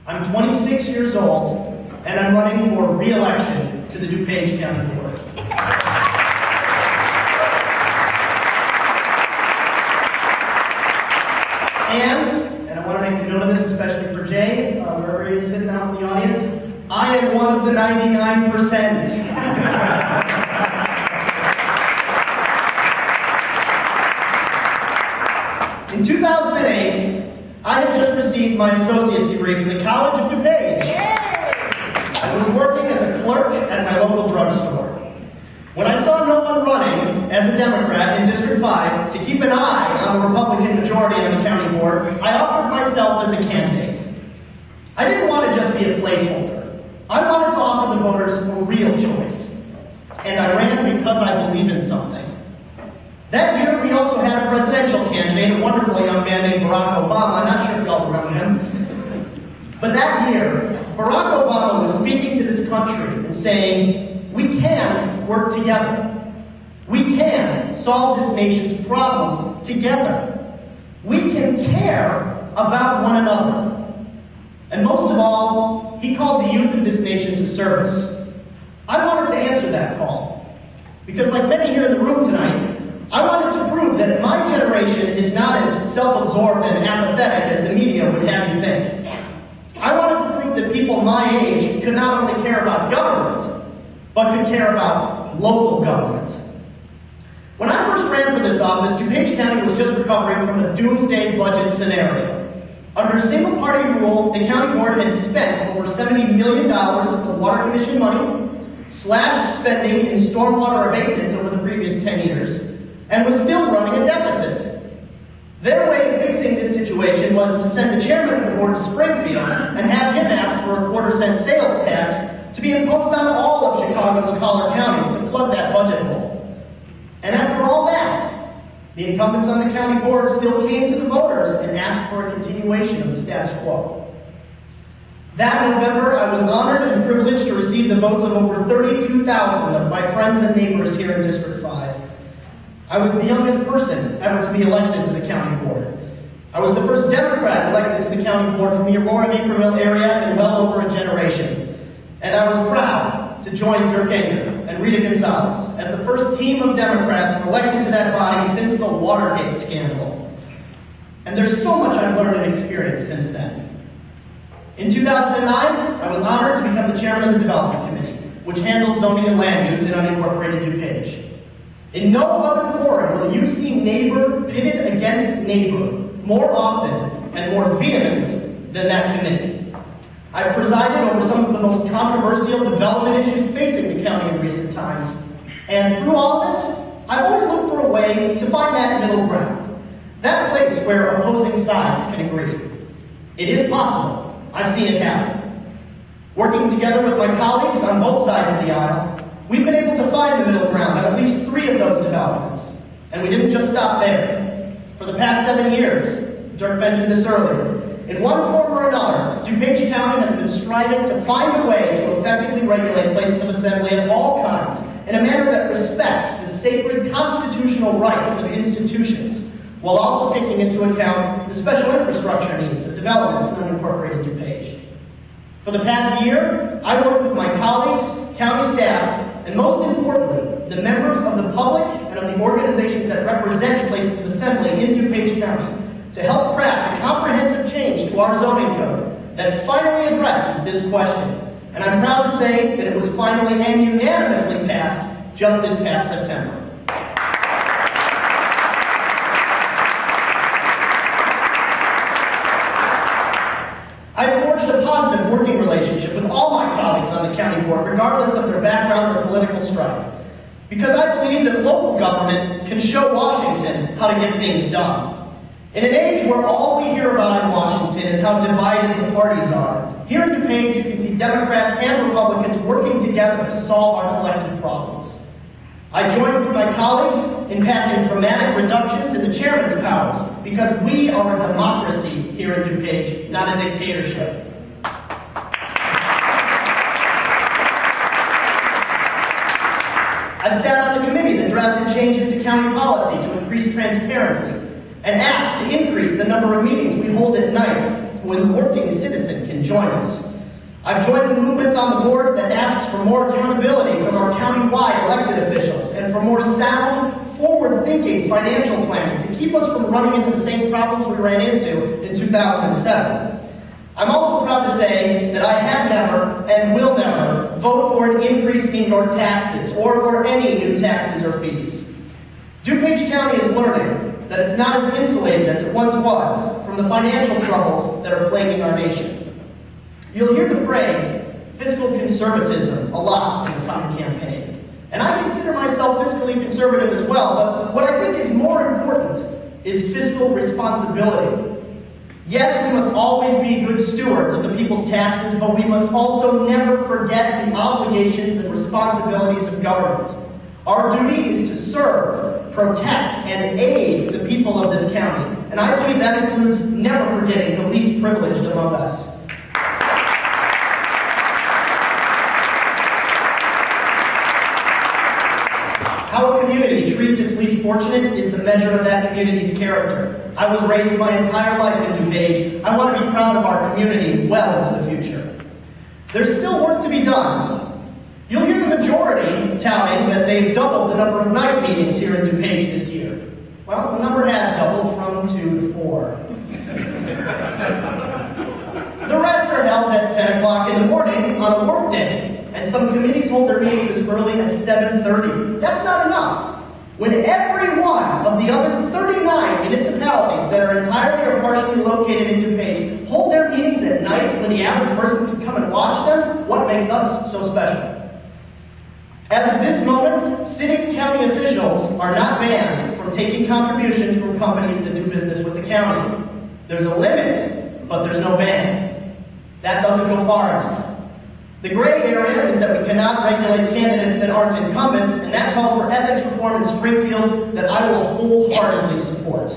I'm 26 years old, and I'm running for re-election to the DuPage County Board. And I want to make a note of this, especially for Jay, wherever he is sitting out in the audience, I am one of the 99%. In 2008, I had just received my associate's degree from the College of DuPage. I was working as a clerk at my local drugstore. When I saw no one running as a Democrat in District 5 to keep an eye on the Republican majority on the county board, I offered myself as a candidate. I didn't want to just be a placeholder. I wanted to offer the voters a real choice. And I ran because I believed in something. That year, we also had a presidential candidate, a wonderful young man named Barack Obama. I'm not sure if y'all remember him. But that year, Barack Obama was speaking to this country and saying, we can work together. We can solve this nation's problems together. We can care about one another. And most of all, he called the youth of this nation to service. I wanted to answer that call. Because like many here in the room tonight, I wanted to prove that my generation is not as self-absorbed and apathetic as the media would have you think. I wanted to prove that people my age could not only care about government, but could care about local government. When I first ran for this office, DuPage County was just recovering from a doomsday budget scenario. Under single-party rule, the county board had spent over $70 million of water commission money, slashed spending in stormwater abatement over the previous 10 years, and was still running a deficit. Their way of fixing this situation was to send the chairman of the board to Springfield and have him ask for a quarter-cent sales tax to be imposed on all of Chicago's collar counties to plug that budget hole. And after all that, the incumbents on the county board still came to the voters and asked for a continuation of the status quo. That November, I was honored and privileged to receive the votes of over 32,000 of my friends and neighbors here in District 5. I was the youngest person ever to be elected to the county board. I was the first Democrat elected to the county board from the Aurora-Naperville area in well over a generation. And I was proud to join Dirk Anger and Rita Gonzalez as the first team of Democrats elected to that body since the Watergate scandal. And there's so much I've learned and experienced since then. In 2009, I was honored to become the chairman of the Development Committee, which handles zoning and land use in unincorporated DuPage. In no other forum will you see neighbor pitted against neighbor more often and more vehemently than that committee. I've presided over some of the most controversial development issues facing the county in recent times, and through all of it, I've always looked for a way to find that middle ground, that place where opposing sides can agree. It is possible. I've seen it happen. Working together with my colleagues on both sides of the aisle, we've been able to find the middle ground on at least 3 of those developments. And we didn't just stop there. For the past 7 years, Dirk mentioned this earlier, in one form or another, DuPage County has been striving to find a way to effectively regulate places of assembly of all kinds in a manner that respects the sacred constitutional rights of institutions, while also taking into account the special infrastructure needs of developments in unincorporated DuPage. For the past year, I worked with my colleagues, county staff, and most importantly, the members of the public and of the organizations that represent places of assembly in DuPage County to help craft a comprehensive change to our zoning code that finally addresses this question. And I'm proud to say that it was finally and unanimously passed just this past September. I forged a positive working relationship with all my colleagues on the county board, regardless of their background or political stripe, because I believe that local government can show Washington how to get things done. In an age where all we hear about in Washington is how divided the parties are, here in DuPage you can see Democrats and Republicans working together to solve our collective problems. I joined with my colleagues in passing dramatic reductions in the chairman's powers because we are a democracy here in DuPage, not a dictatorship. I've sat on a committee that drafted changes to county policy to increase transparency and asked to increase the number of meetings we hold at night when the working citizen can join us. I've joined the movement on the board that asks for more accountability from our county-wide elected officials and for more sound, forward-thinking financial planning to keep us from running into the same problems we ran into in 2007. I'm also proud to say that I have never and will never vote for an increase in your taxes or for any new taxes or fees. DuPage County is learning that it's not as insulated as it once was from the financial troubles that are plaguing our nation. You'll hear the phrase fiscal conservatism a lot in the county campaign. And I consider myself fiscally conservative as well, but what I think is more important is fiscal responsibility. Yes, we must always be good stewards of the people's taxes, but we must also never forget the obligations and responsibilities of government. Our duty is to serve, protect, and aid the people of this county. And I believe that includes never forgetting the least privileged among us. How a community treats its least fortunate is the measure of that community's character. I was raised my entire life in DuPage. I want to be proud of our community well into the future. There's still work to be done. You'll hear the majority touting that they've doubled the number of night meetings here in DuPage this year. Well, the number has doubled from 2 to 4. The rest are held at 10 o'clock in the morning on a work day, and some committees hold their meetings as early as 7:30. That's not enough. When every one of the other 39 municipalities that are entirely or partially located in DuPage hold their meetings at night when the average person can come and watch them, what makes us so special? As of this moment, city county officials are not banned from taking contributions from companies that do business with the county. There's a limit, but there's no ban. That doesn't go far enough. The gray area is that we cannot regulate candidates that aren't incumbents, and that calls for ethics reform in Springfield that I will wholeheartedly support.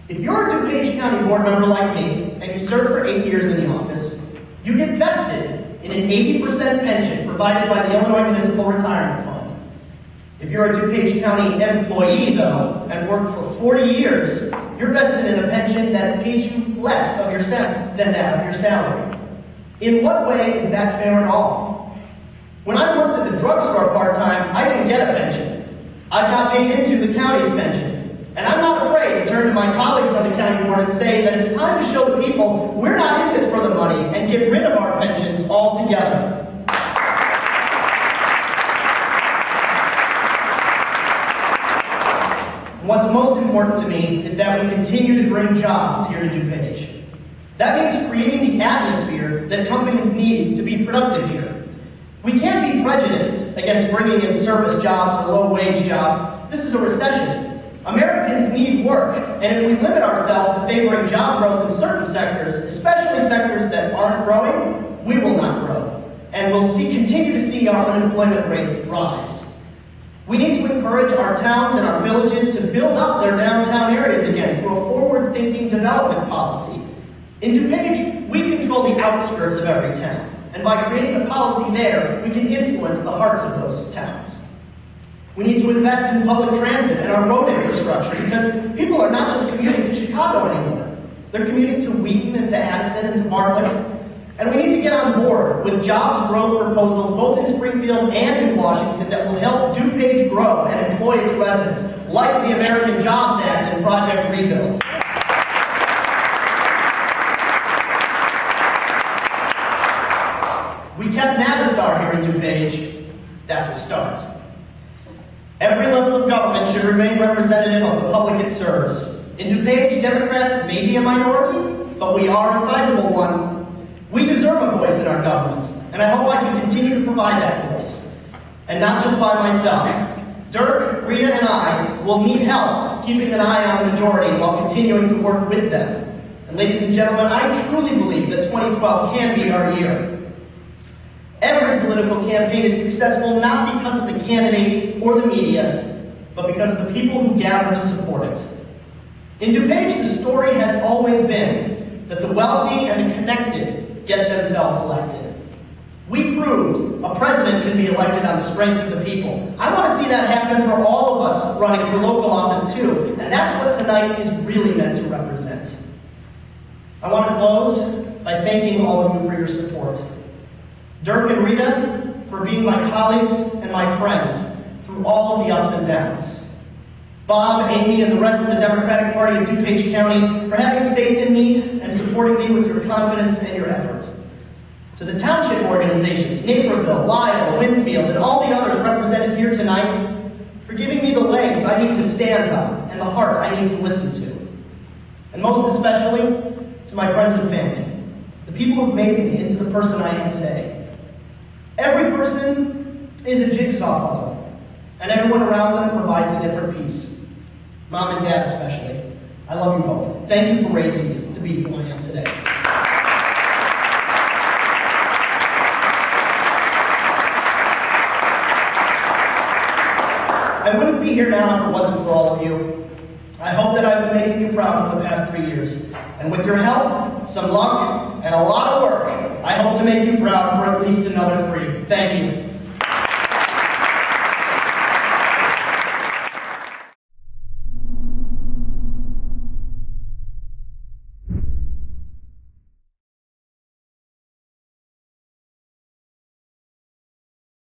If you're a DuPage County Board member like me, and you serve for 8 years in the office, you get vested in an 80% pension provided by the Illinois Municipal Retirement Fund. If you're a DuPage County employee, though, and work for 40 years, you're vested in a pension that pays you less of your than that of your salary. In what way is that fair at all? When I worked at the drugstore part-time, I didn't get a pension. I've not paid into the county's pension. And I'm not afraid to turn to my colleagues on the county board and say that it's time to show the people we're not in this for the money and get rid of our pensions altogether. What's most important to me is that we continue to bring jobs here to DuPage. That means creating the atmosphere that companies need to be productive here. We can't be prejudiced against bringing in service jobs or low-wage jobs. This is a recession. Americans need work, and if we limit ourselves to favoring job growth in certain sectors, especially sectors that aren't growing, we will not grow, and we'll continue to see our unemployment rate rise. We need to encourage our towns and our villages to build up their downtown areas again through a forward-thinking development policy. In DuPage, we control the outskirts of every town, and by creating a policy there, we can influence the hearts of those towns. We need to invest in public transit and our road infrastructure because people are not just commuting to Chicago anymore. They're commuting to Wheaton and to Addison and to Bartlett. And we need to get on board with jobs growth proposals both in Springfield and in Washington that will help DuPage grow and employ its residents, like the American Jobs Act and Project Rebuild. We kept Navistar here in DuPage. That's a start. Every level of government should remain representative of the public it serves. In DuPage, Democrats may be a minority, but we are a sizable one. We deserve a voice in our government, and I hope I can continue to provide that voice. And not just by myself. Dirk, Rita, and I will need help keeping an eye on the majority while continuing to work with them. And ladies and gentlemen, I truly believe that 2012 can be our year. Every political campaign is successful not because of the candidate or the media, but because of the people who gather to support it. In DuPage, the story has always been that the wealthy and the connected get themselves elected. We proved a president can be elected on the strength of the people. I want to see that happen for all of us running for local office too, and that's what tonight is really meant to represent. I want to close by thanking all of you for your support. Dirk and Rita for being my colleagues and my friends through all of the ups and downs. Bob, Amy, and the rest of the Democratic Party of DuPage County for having faith in me and supporting me with your confidence and your efforts. To the township organizations, Naperville, Lyle, Winfield, and all the others represented here tonight for giving me the legs I need to stand on and the heart I need to listen to. And most especially, to my friends and family, the people who've made me into the person I am today. Every person is a jigsaw puzzle, and everyone around them provides a different piece. Mom and Dad especially. I love you both. Thank you for raising me to be who I am today. I wouldn't be here now if it wasn't for all of you. I hope that I've been making you proud for the past 3 years. And with your help, some luck, and a lot of work, I hope to make you proud for at least another 3. Thank you.